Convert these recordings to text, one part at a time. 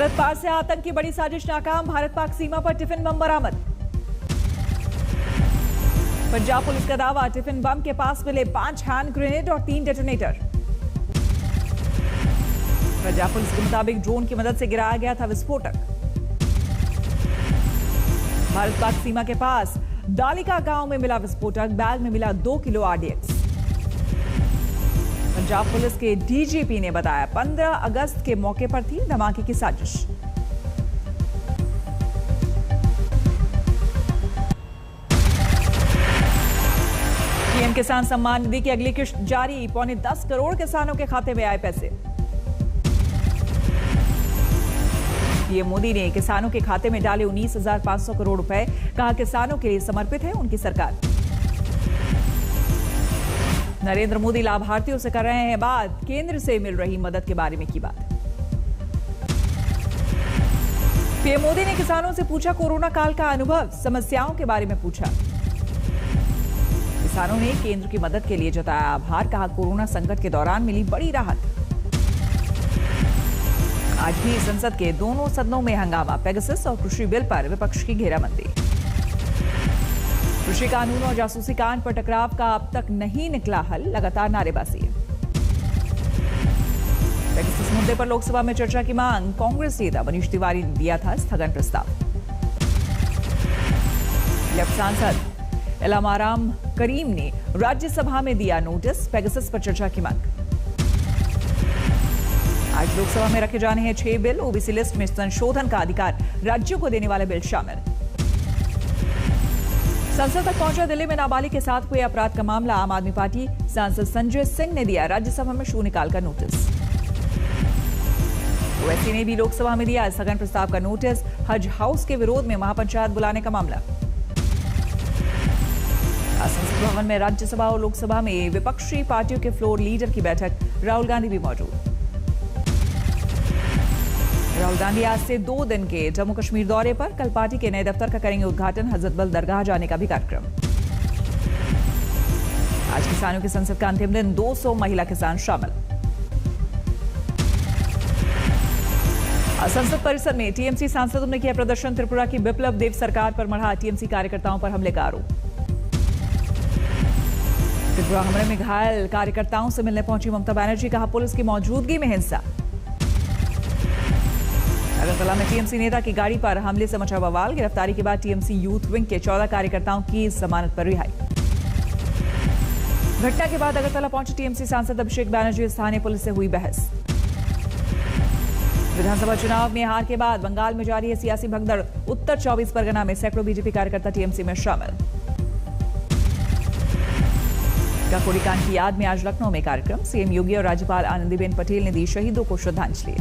सरहद पार से आतंक की बड़ी साजिश नाकाम, भारत पाक सीमा पर टिफिन बम बरामद। पंजाब पुलिस का दावा, टिफिन बम के पास मिले 5 हैंड ग्रेनेड और 3 डेटोनेटर। पंजाब पुलिस के मुताबिक ड्रोन की मदद से गिराया गया था विस्फोटक। भारत पाक सीमा के पास डालिका गांव में मिला विस्फोटक, बैग में मिला 2 किलो आरडीएक्स। पंजाब पुलिस के डीजीपी ने बताया 15 अगस्त के मौके पर थी धमाके की साजिश। पीएम किसान सम्मान निधि की अगली किश्त जारी, 10.25 करोड़ किसानों के खाते में आए पैसे। पीएम मोदी ने किसानों के खाते में डाले 19,500 करोड़ रुपए, कहा किसानों के लिए समर्पित है उनकी सरकार। नरेंद्र मोदी लाभार्थियों से कर रहे हैं बात, केंद्र से मिल रही मदद के बारे में की बात। पीएम मोदी ने किसानों से पूछा कोरोना काल का अनुभव, समस्याओं के बारे में पूछा। किसानों ने केंद्र की मदद के लिए जताया आभार, कहा कोरोना संकट के दौरान मिली बड़ी राहत। आज भी संसद के दोनों सदनों में हंगामा, पेगासस और कृषि बिल पर विपक्ष की घेराबंदी। कृषि कानून और जासूसी कांड पर टकराव का अब तक नहीं निकला हल, लगातार नारेबाजी। पेगासस मुद्दे पर लोकसभा में चर्चा की मांग, कांग्रेस नेता मनीष तिवारी ने दिया था स्थगन प्रस्ताव। लेफ्ट सांसद इलामाराम करीम ने राज्यसभा में दिया नोटिस, पेगासस पर चर्चा की मांग। आज लोकसभा में रखे जाने हैं 6 बिल, ओबीसी लिस्ट में संशोधन का अधिकार राज्यों को देने वाले बिल शामिल। संसद तक पहुंचा दिल्ली में नाबालिग के साथ हुए अपराध का मामला, आम आदमी पार्टी सांसद संजय सिंह ने दिया राज्यसभा में शून्यकाल का नोटिस। ओवैसी ने भी लोकसभा में दिया स्थगन प्रस्ताव का नोटिस, हज हाउस के विरोध में महापंचायत बुलाने का मामला। संसद भवन में राज्यसभा और लोकसभा में विपक्षी पार्टियों के फ्लोर लीडर की बैठक, राहुल गांधी भी मौजूद। राहुल गांधी आज से 2 दिन के जम्मू कश्मीर दौरे पर, कल पार्टी के नए दफ्तर का करेंगे उद्घाटन, हजरतबल दरगाह जाने का भी कार्यक्रम। आज किसानों की संसद का अंतिम दिन, 200 महिला किसान शामिल। संसद परिसर में टीएमसी सांसदों ने किया प्रदर्शन, त्रिपुरा की बिप्लब देव सरकार पर मढ़ा टीएमसी कार्यकर्ताओं पर हमले का आरोप। त्रिपुरा हमले में घायल कार्यकर्ताओं से मिलने पहुंची ममता बनर्जी, कहा पुलिस की मौजूदगी में हिंसा। अगरतला में टीएमसी नेता की गाड़ी पर हमले से मचा बवाल, गिरफ्तारी के बाद टीएमसी यूथ विंग के 14 कार्यकर्ताओं की जमानत पर रिहाई। घटना के बाद अगरतला पहुंचे टीएमसी सांसद अभिषेक बैनर्जी, स्थानीय पुलिस से हुई बहस। विधानसभा चुनाव में हार के बाद बंगाल में जारी है सियासी भगदड़, उत्तर 24 परगना में सैकड़ों बीजेपी कार्यकर्ता टीएमसी में शामिल। काकोड़ी कांड की याद में आज लखनऊ में कार्यक्रम, सीएम योगी और राज्यपाल आनंदीबेन पटेल ने दी शहीदों को श्रद्धांजलि।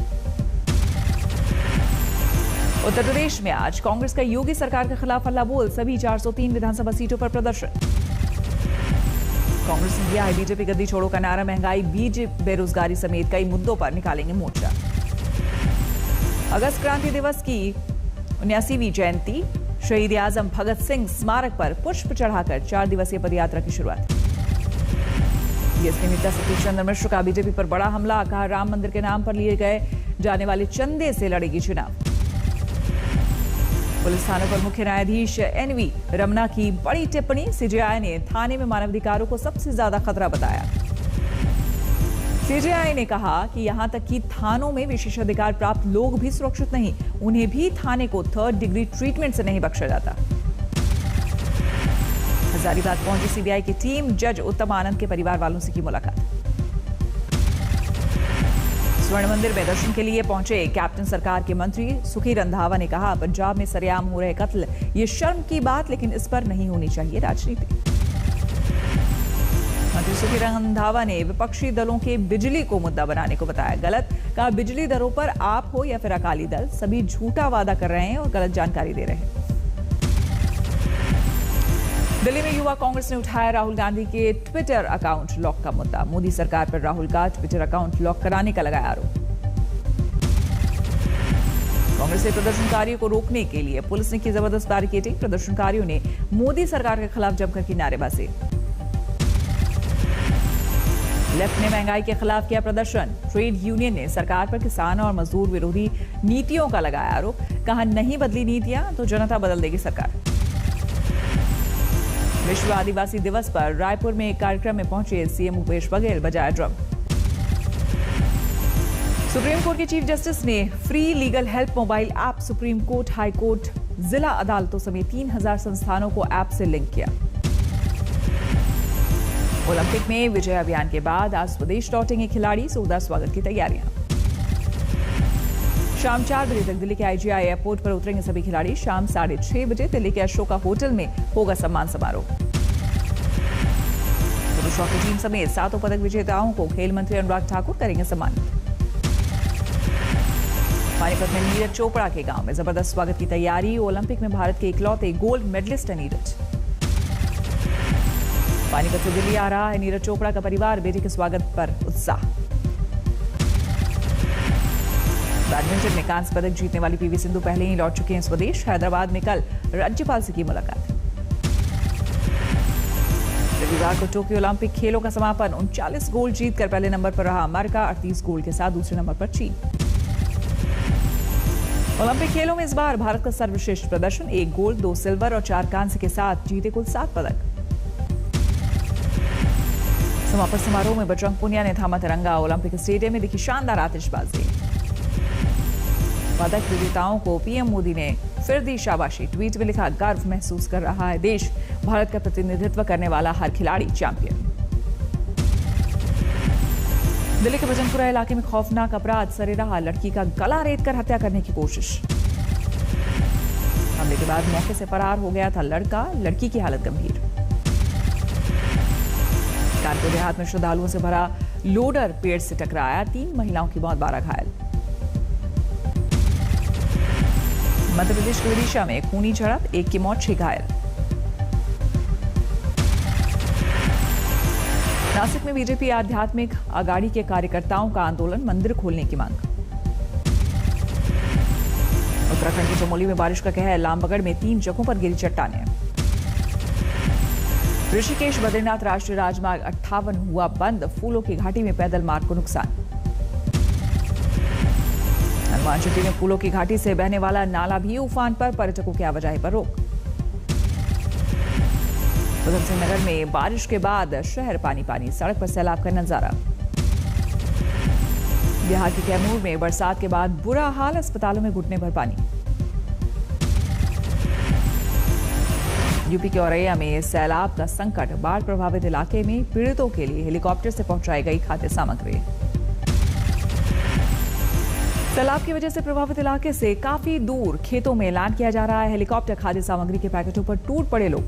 उत्तर प्रदेश में आज कांग्रेस का योगी सरकार के खिलाफ हल्ला बोल, सभी 403 विधानसभा सीटों पर प्रदर्शन। कांग्रेस ने दिया है बीजेपी गद्दी छोड़ो का नारा, महंगाई, बीज, बेरोजगारी समेत कई मुद्दों पर निकालेंगे मोर्चा। अगस्त क्रांति दिवस की 79वीं जयंती, शहीद आजम भगत सिंह स्मारक पर पुष्प चढ़ाकर 4 दिवसीय पदयात्रा की शुरुआत। बीएसपी नेता सतीश चंद्र मिश्र का बीजेपी पर बड़ा हमला, कहा राम मंदिर के नाम पर लिए गए जाने वाले चंदे से लड़ेगी चुनाव। पुलिस थानों पर मुख्य न्यायाधीश एनवी रमना की बड़ी टिप्पणी, सीजेआई ने थाने में मानवाधिकारों को सबसे ज्यादा खतरा बताया। सीजेआई ने कहा कि यहां तक कि थानों में विशेषाधिकार प्राप्त लोग भी सुरक्षित नहीं, उन्हें भी थाने को 3rd डिग्री ट्रीटमेंट से नहीं बख्शा जाता। हजारीबाग पहुंची सीबीआई की टीम, जज उत्तम आनंद के परिवार वालों से की मुलाकात। स्वर्ण मंदिर में दर्शन के लिए पहुंचे कैप्टन सरकार के मंत्री सुखी रंधावा ने कहा पंजाब में सरेआम हो रहे कत्ल, ये शर्म की बात, लेकिन इस पर नहीं होनी चाहिए राजनीति। मंत्री सुखी रंधावा ने विपक्षी दलों के बिजली को मुद्दा बनाने को बताया गलत, कहा बिजली दरों पर आप हो या फिर अकाली दल, सभी झूठा वादा कर रहे हैं और गलत जानकारी दे रहे हैं। दिल्ली में युवा कांग्रेस ने उठाया राहुल गांधी के ट्विटर अकाउंट लॉक का मुद्दा, मोदी सरकार पर राहुल का ट्विटर अकाउंट लॉक कराने का लगाया आरोप। कांग्रेस ने प्रदर्शनकारियों को रोकने के लिए पुलिस ने की जबरदस्त बैरिकेडिंग, प्रदर्शनकारियों ने मोदी सरकार के खिलाफ जमकर की नारेबाजी। लेफ्ट ने महंगाई के खिलाफ किया प्रदर्शन। ट्रेड यूनियन ने सरकार पर किसान और मजदूर विरोधी नीतियों का लगाया आरोप। कहा नहीं बदली नीतियां तो जनता बदल देगी सरकार। विश्व आदिवासी दिवस पर रायपुर में एक कार्यक्रम में पहुंचे सीएम भूपेश बघेल, बजाया ड्रम। सुप्रीम कोर्ट के चीफ जस्टिस ने free legal help mobile app supreme court, high court, जिला अदालतों समेत 3000 संस्थानों को ऐप से लिंक किया। ओलंपिक में विजय अभियान के बाद आज स्वदेश लौटेंगे खिलाड़ी, जोरदार स्वागत की तैयारियां। शाम 4 बजे तक दिल्ली के आईजीआई एयरपोर्ट पर उतरेंगे सभी खिलाड़ी। शाम 6:30 बजे दिल्ली के अशोका होटल में होगा सम्मान समारोह। पुरुष हॉकी टीम समेत 7 पदक विजेताओं को खेल मंत्री अनुराग ठाकुर करेंगे सम्मानित। पानीपत में नीरज चोपड़ा के गांव में जबरदस्त स्वागत की तैयारी। ओलंपिक में भारत के इकलौते गोल्ड मेडलिस्ट है नीरज। पानीपत से दिल्ली आ रहा है नीरज चोपड़ा का परिवार, बेटे के स्वागत पर उत्साह। बैडमिंटन में कांस्य पदक जीतने वाली पीवी सिंधु पहले ही लौट चुके हैं स्वदेश। हैदराबाद में कल राज्यपाल से की मुलाकात। रविवार को टोक्यो ओलंपिक खेलों का समापन। 39 गोल्ड जीतकर पहले नंबर पर रहा अमेरिका, 38 गोल्ड के साथ दूसरे नंबर पर चीन। ओलंपिक खेलों में इस बार भारत का सर्वश्रेष्ठ प्रदर्शन। 1 गोल्ड, 2 सिल्वर और 4 कांस्य के साथ जीते कुल 7 पदक। समापन समारोह में बजरंग पुनिया ने थामा तिरंगा। ओलंपिक स्टेडियम में दिखी शानदार आतिशबाजी। पदक विजेताओं को पीएम मोदी ने फिर दी शाबाशी। ट्वीट में लिखा, गर्व महसूस कर रहा है देश, भारत का प्रतिनिधित्व करने वाला हर खिलाड़ी चैंपियन। दिल्ली के भजनपुरा इलाके में खौफनाक अपराध सरे रहा। लड़की का गला रेतकर हत्या करने की कोशिश। हमले के बाद मौके से फरार हो गया था लड़का, लड़की की हालत गंभीर। कानपुर देहात में श्रद्धालुओं से भरा लोडर पेड़ से टकराया, 3 महिलाओं की मौत, 12 घायल। मध्य प्रदेश के विदिशा में खूनी झड़प, 1 की मौत, 6 घायल। नासिक में बीजेपी आध्यात्मिक अगाड़ी के कार्यकर्ताओं का आंदोलन, मंदिर खोलने की मांग। उत्तराखंड की चमोली में बारिश का कहर, लामबगड़ में 3 जगहों पर गिरी चट्टानें। ऋषिकेश बद्रीनाथ राष्ट्रीय राजमार्ग 58 हुआ बंद, फूलों की घाटी में पैदल मार्ग को नुकसान। हनुमान चिट्टी में फूलों की घाटी से बहने वाला नाला भी उफान पर, पर्यटकों की आवाजाही पर रोक। उधम सिंह नगर में बारिश के बाद शहर पानी पानी, सड़क पर सैलाब का नजारा। बिहार के कैमूर में बरसात के बाद बुरा हाल, अस्पतालों में घुटने भर पानी। यूपी के औरैया में सैलाब का संकट, बाढ़ प्रभावित इलाके में पीड़ितों के लिए हेलीकॉप्टर से पहुंचाई गई खाद्य सामग्री। सैलाब की वजह से प्रभावित इलाके से काफी दूर खेतों में ऐलान किया जा रहा है हेलीकॉप्टर। खाद्य सामग्री के पैकेटों पर टूट पड़े लोग।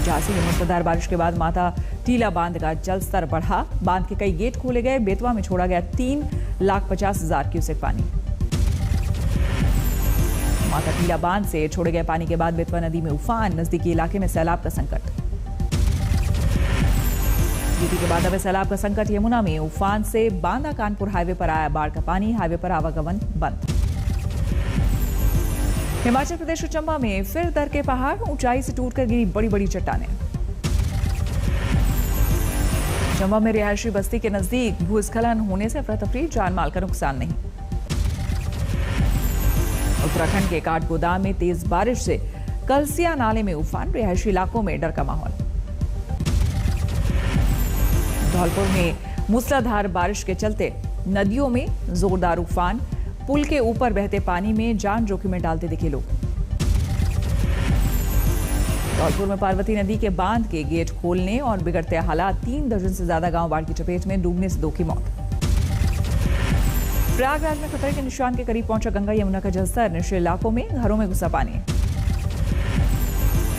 झांसी में मूसलाधार बारिश के बाद माता टीला बांध का जलस्तर बढ़ा, बांध के कई गेट खोले गए। बेतवा में छोड़ा गया 3,50,000 क्यूसेक पानी। माता टीला बांध से छोड़े गए पानी के बाद बेतवा नदी में उफान, नजदीकी इलाके में सैलाब का संकट। यूपी के बांदा में सैलाब का संकट, यमुना में उफान से बांदा कानपुर हाईवे पर आया बाढ़ का पानी, हाईवे पर आवागमन बंद। हिमाचल प्रदेश के चंबा में फिर दर के पहाड़, ऊंचाई से टूटकर गिरी बड़ी बड़ी चट्टानें। चंबा में रिहायशी बस्ती के नजदीक भूस्खलन होने से अफरा तफरी, जान माल का नुकसान नहीं। उत्तराखंड के काठगोदाम में तेज बारिश से कलसिया नाले में उफान, रिहायशी इलाकों में डर का माहौल। धौलपुर में मूसलाधार बारिश के चलते नदियों में जोरदार उफान, पुल के ऊपर बहते पानी में जान जोखिम में डालते दिखे लोग। धौलपुर में पार्वती नदी के बांध के गेट खोलने और बिगड़ते हालात, 3 दर्जन से ज्यादा गांव बाढ़ की चपेट में, डूबने से 2 की मौत। प्रयागराज में खतरे के निशान के करीब पहुंचा गंगा यमुना का जलस्तर, निचले इलाकों में घरों में घुसा पानी।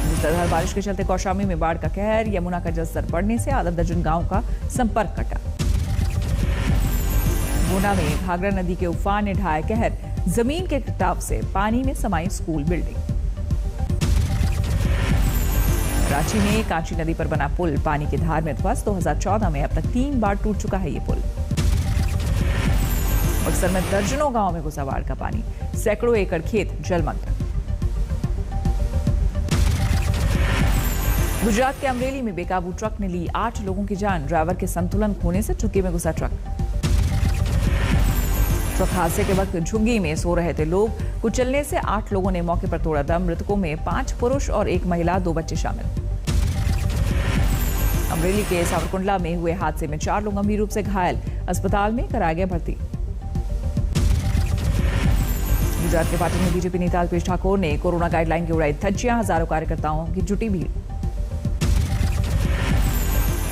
मूसलाधार बारिश के चलते कौशाम्बी में बाढ़ का कहर, यमुना का जलस्तर बढ़ने से आधा दर्जन गांव का संपर्क कटा। गुना में घाघरा नदी के उफान ने ढाया कहर, जमीन के कटाव से पानी में समाई स्कूल बिल्डिंग। रांची में कांची नदी पर बना पुल पानी की धार में ध्वस्त, 2014 में अब तक 3 बार टूट चुका है ये पुल। बक्सर में दर्जनों गांवों में घुसा बाढ़ का पानी, सैकड़ों एकड़ खेत जलमग्न। गुजरात के अमरेली में बेकाबू ट्रक ने ली 8 लोगों की जान। ड्राइवर के संतुलन खोने से चुक्की में घुसा ट्रक हादसे के वक्त झुग्गी में सो रहे थे लोग। कुचलने से 8 लोगों ने मौके पर तोड़ा दम। मृतकों में 5 पुरुष और 1 महिला, 2 बच्चे शामिल। अमरेली के सावरकुंडला में हुए हादसे में 4 लोग गंभीर रूप से घायल, अस्पताल में कराया गया भर्ती। गुजरात के पाटन में बीजेपी नेता अल्पेश ठाकोर ने कोरोना गाइडलाइन की उड़ाई धज्जियां। हजारों कार्यकर्ताओं की जुटी भीड़।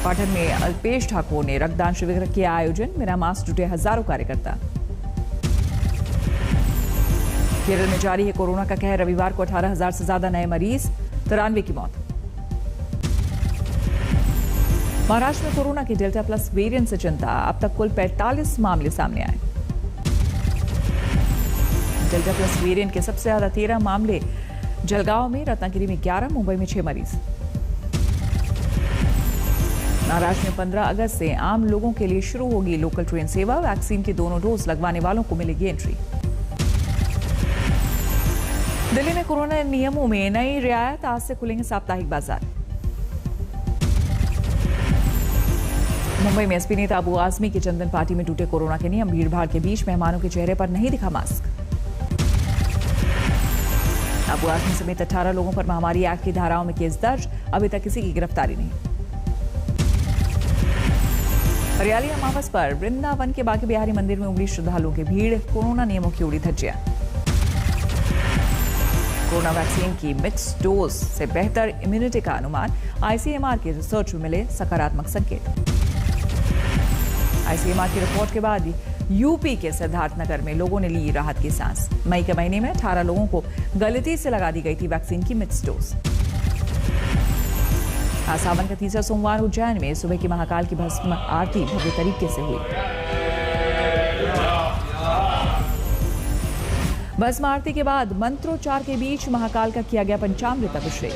पाटन में अल्पेश ठाकोर ने रक्तदान शिविर किया आयोजन। बिना मास्क जुटे हजारों कार्यकर्ता। केरल में जारी है कोरोना का कहर। रविवार को 18,000 से ज्यादा नए मरीज, 93 की मौत। महाराष्ट्र में कोरोना के डेल्टा प्लस वेरिएंट से चिंता। अब तक कुल 45 मामले सामने आए। डेल्टा प्लस वेरिएंट के सबसे ज्यादा 13 मामले जलगांव में, रत्नागिरी में 11, मुंबई में 6 मरीज। महाराष्ट्र में 15 अगस्त से आम लोगों के लिए शुरू होगी लोकल ट्रेन सेवा। वैक्सीन के दोनों डोज लगवाने वालों को मिलेगी एंट्री। दिल्ली में कोरोना नियमों में नई रियायत। आज से खुलेंगे साप्ताहिक बाजार। मुंबई में एसपी नेता अबू आजमी की चंदन पार्टी में टूटे कोरोना के नियम। भीड़भाड़ के बीच मेहमानों के चेहरे पर नहीं दिखा मास्क। अबू आजमी समेत 18 लोगों पर महामारी एक्ट की धाराओं में केस दर्ज। अभी तक किसी की गिरफ्तारी नहीं। हरियाली अमावस पर वृंदावन के बांके बिहारी मंदिर में उमड़ी श्रद्धालुओं की भीड़। कोरोना नियमों की उड़ी धज्जियां। कोरोना वैक्सीन की मिक्स डोज से बेहतर इम्यूनिटी का अनुमान। आईसीएमआर की रिसर्च में मिले सकारात्मक संकेत। आईसीएमआर की रिपोर्ट के बाद यूपी के सिद्धार्थनगर में लोगों ने ली राहत की सांस। मई के महीने में 18 लोगों को गलती से लगा दी गई थी वैक्सीन की मिक्स डोज। आज सावन का तीसरा सोमवार उज्जैन में सुबह की महाकाल की भस्म आरती भव्य तरीके से हुई। भस्म आरती के बाद मंत्रोच्चार के बीच महाकाल का किया गया पंचामृत अभिषेक।